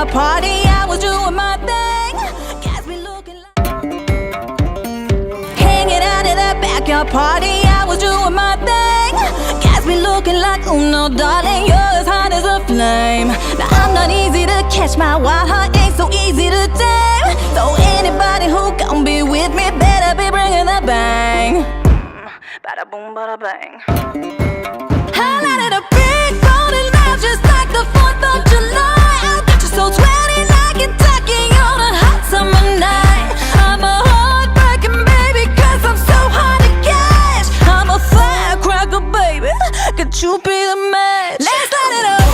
backyard party, I was doing my thing. Got me looking like hanging out at that backyard party, I was doing my thing. Got me looking like, oh no, darling, you're as hot as a flame. Now I'm not easy to catch, my wild heart ain't so easy to tame. So anybody who gon' be with me better be bringing the bang. Bada boom, bada bang. I lighted a big golden loud just like the 4th of July. I'll get you so sweaty like Kentucky on a hot summer night. I'm a heartbreaking baby, cause I'm so hard to catch. I'm a firecracker, baby, could you be the match? Let's light it up.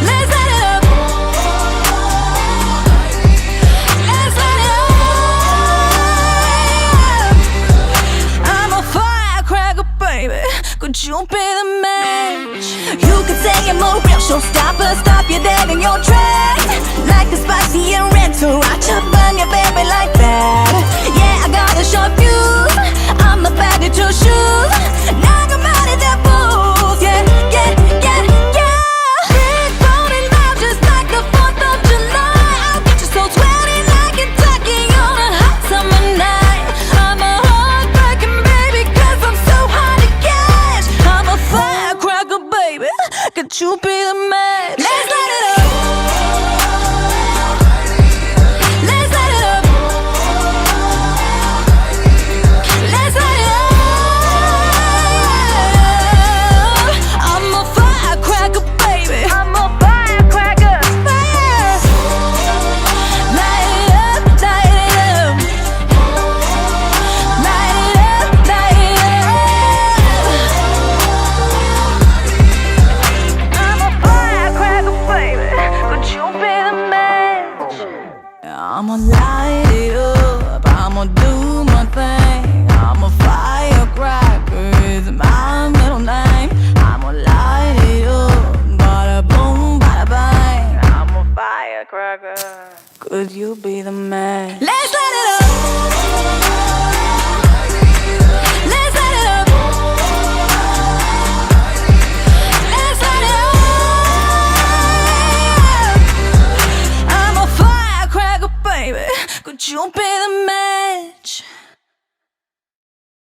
Let's light it up. Let's light it up. I'm a firecracker, baby, could you be the match? You could say I'm a real showstopper, stop you dead in your tracks. Like a spicy and red sriracha, burn your baby like that. Yeah, I got a short fuse, I'm a bad at your shoes. Knock 'em out of their boots, yeah, yeah, yeah, yeah. Big golden loud just like the 4th of July. I'll get you so sweaty like Kentucky on a hot summer night. I'm a heartbreaking baby, cause I'm so hard to catch. I'm a firecracker, baby, could you be the match? Let's light it up. Let's light it up. Let's light it up. I'm a firecracker, baby, I'm a firecracker, fire. Light it up, light it up. Light it up, light it up. I'm a firecracker, baby, could you be the match? I'ma light it up, I'ma do my thing. I'm a firecracker, is my middle name. I'ma light it up, bada boom, bada bang. I'm a firecracker, could you be the man? Let's light it up.